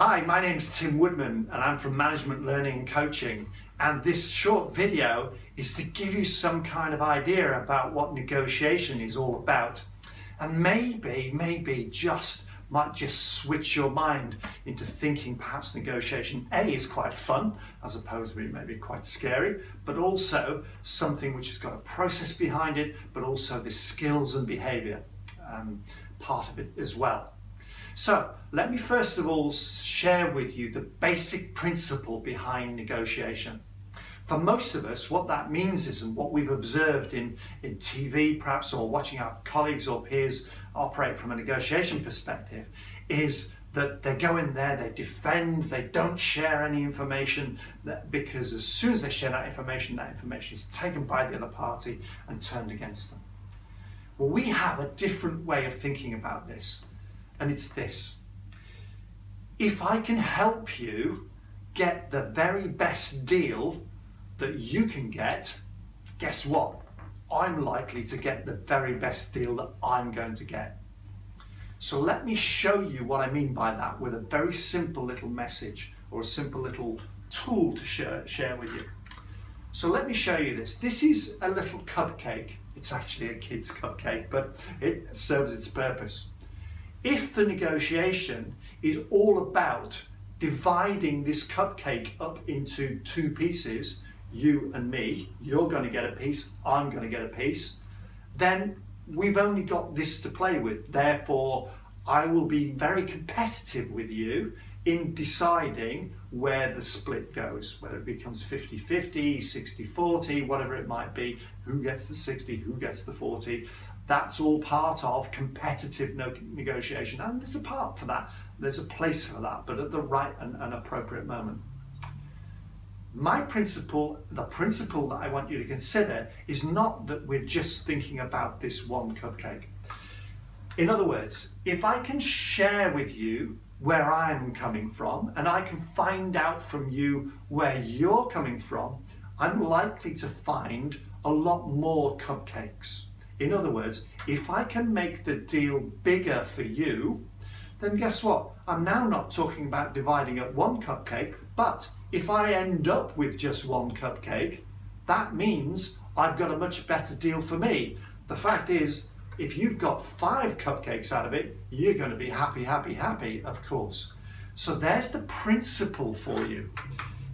Hi, my name's Tim Woodman and I'm from Management Learning and Coaching, and this short video is to give you some kind of idea about what negotiation is all about, and maybe might just switch your mind into thinking perhaps negotiation is quite fun as opposed to being maybe quite scary, but also something which has got a process behind it, but also the skills and behaviour part of it as well. So let me first of all share with you the basic principle behind negotiation. For most of us, what that means is, and what we've observed in TV perhaps, or watching our colleagues or peers operate from a negotiation perspective, is that they go in there, they defend, they don't share any information, because as soon as they share that information is taken by the other party and turned against them. Well, we have a different way of thinking about this. And it's this: if I can help you get the very best deal that you can get, guess what? I'm likely to get the very best deal that I'm going to get. So let me show you what I mean by that with a very simple little message, or a simple little tool to share with you. So let me show you this. This is a little cupcake. It's actually a kid's cupcake, but it serves its purpose. If the negotiation is all about dividing this cupcake up into two pieces, you and me, you're going to get a piece, I'm going to get a piece, then we've only got this to play with. Therefore, I will be very competitive with you in deciding where the split goes, whether it becomes 50-50, 60-40, whatever it might be, who gets the 60, who gets the 40. That's all part of competitive negotiation, and there's a part for that, there's a place for that, but at the right and appropriate moment. My principle, the principle that I want you to consider, is not that we're just thinking about this one cupcake. In other words, if I can share with you where I'm coming from, and I can find out from you where you're coming from, I'm likely to find a lot more cupcakes. In other words, if I can make the deal bigger for you, then guess what? I'm now not talking about dividing up one cupcake, but if I end up with just one cupcake, that means I've got a much better deal for me. The fact is, if you've got 5 cupcakes out of it, you're going to be happy, happy, happy, of course. So there's the principle for you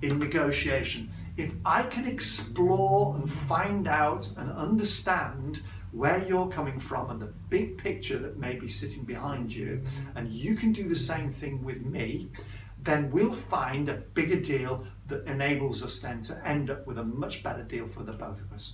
in negotiation. If I can explore and find out and understand where you're coming from and the big picture that may be sitting behind you, and you can do the same thing with me, then we'll find a bigger deal that enables us then to end up with a much better deal for the both of us.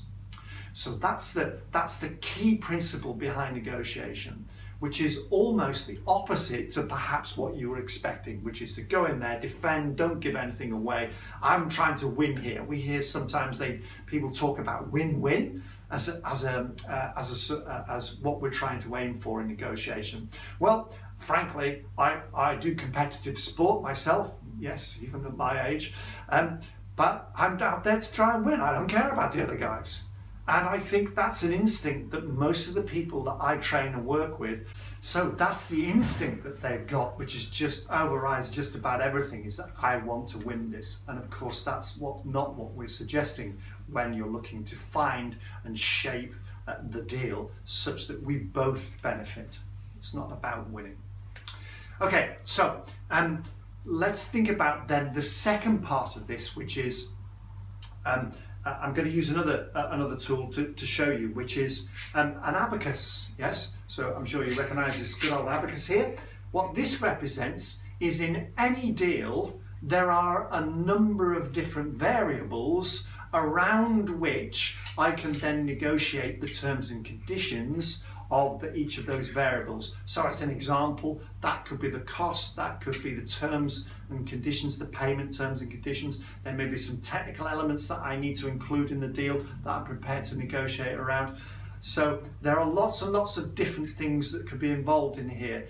So that's the key principle behind negotiation, which is almost the opposite to perhaps what you were expecting, which is to go in there, defend, don't give anything away. I'm trying to win here. We hear sometimes people talk about win-win as what we're trying to aim for in negotiation. Well, frankly, I do competitive sport myself, yes, even at my age, but I'm out there to try and win. I don't care about the other guys. And I think that's an instinct that most of the people that I train and work with, so that's the instinct that they've got, which is just overrides just about everything, is that I want to win this. And of course, that's not what we're suggesting when you're looking to find and shape the deal such that we both benefit. It's not about winning. Okay, so let's think about then the second part of this, which is I'm going to use another tool to show you, which is an abacus. Yes, so I'm sure you recognize this good old abacus here. What this represents is, in any deal, there are a number of different variables around which I can then negotiate the terms and conditions of each of those variables. So as an example, that could be the cost, that could be the terms and conditions, the payment terms and conditions. There may be some technical elements that I need to include in the deal that I'm prepared to negotiate around. So there are lots and lots of different things that could be involved in here.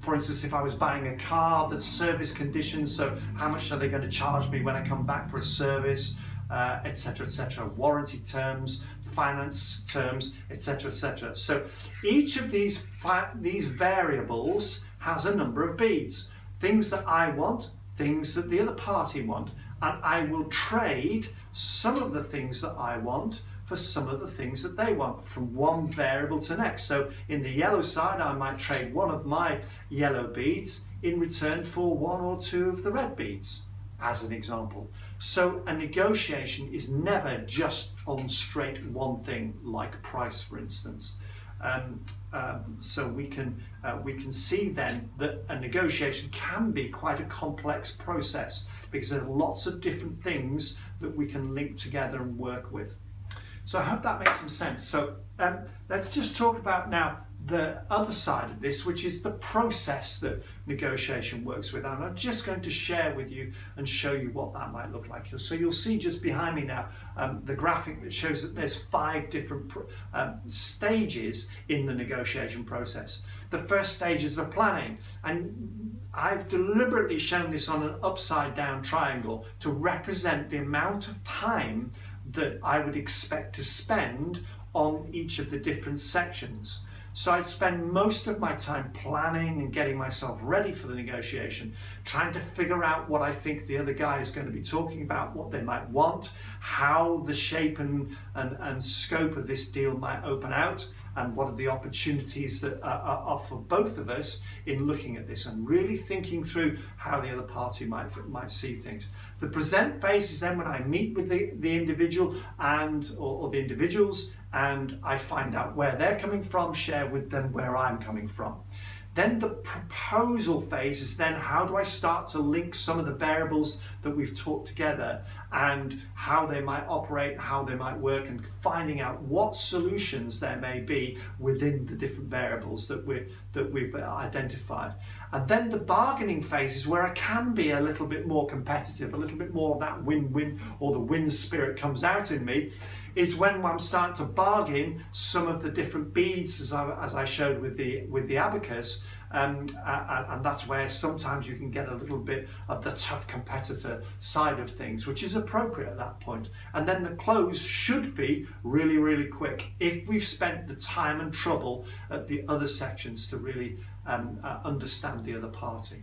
For instance, if I was buying a car, the service conditions, so how much are they going to charge me when I come back for a service, etc., etc. Warranty terms, finance terms, etc., etc. So each of these variables has a number of beads. things that I want, things that the other party want, and I will trade some of the things that I want for some of the things that they want, from one variable to the next. So in the yellow side, I might trade one of my yellow beads in return for one or two of the red beads, as an example. So a negotiation is never just on straight one thing, like price, for instance. So we can see then that a negotiation can be quite a complex process, because there are lots of different things that we can link together and work with. So I hope that makes some sense. So let's just talk about now the other side of this, which is the process that negotiation works with. And I'm just going to share with you and show you what that might look like. So you'll see just behind me now the graphic that shows that there's 5 different stages in the negotiation process. The first stage is the planning, and I've deliberately shown this on an upside down triangle to represent the amount of time that I would expect to spend on each of the different sections. So I spend most of my time planning and getting myself ready for the negotiation, trying to figure out what I think the other guy is going to be talking about, what they might want, how the shape and scope of this deal might open out, and what are the opportunities that are for both of us in looking at this and really thinking through how the other party might see things. The present phase is then when I meet with the individual or the individuals, and I find out where they're coming from, share with them where I'm coming from. Then the proposal phase is then how do I start to link some of the variables that we've talked together and how they might operate, how they might work, and finding out what solutions there may be within the different variables that we've identified. And then the bargaining phase is where I can be a little bit more competitive, a little bit more of that win-win, or the win spirit comes out in me, is when I'm starting to bargain some of the different beads, as I showed with the abacus, and that's where sometimes you can get a little bit of the tough competitor side of things, which is appropriate at that point. And then the close should be really, really quick if we've spent the time and trouble at the other sections to really understand the other party.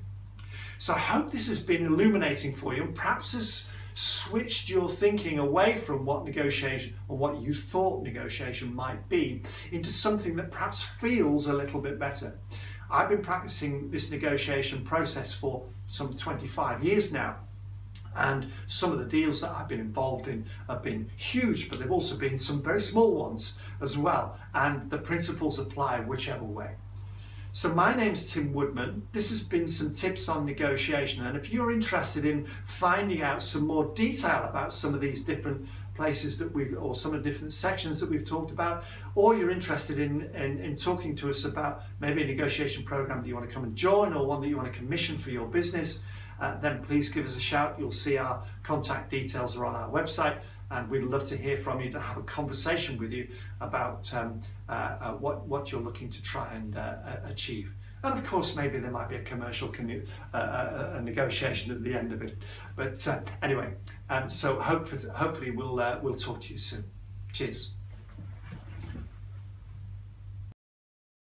So I hope this has been illuminating for you, and perhaps has switched your thinking away from what negotiation, or what you thought negotiation might be, into something that perhaps feels a little bit better. I've been practicing this negotiation process for some 25 years now, and some of the deals that I've been involved in have been huge, but they've also been some very small ones as well, and the principles apply whichever way. So my name's Tim Woodman. This has been some tips on negotiation, and if you're interested in finding out some more detail about some of these different places that or some of the different sections that we've talked about, or you're interested in talking to us about maybe a negotiation program that you want to come and join, or one that you want to commission for your business, then please give us a shout. You'll see our contact details are on our website, and we'd love to hear from you, to have a conversation with you about what you're looking to try and achieve. And of course, maybe there might be a commercial a negotiation at the end of it. But anyway, so hopefully we'll talk to you soon. Cheers.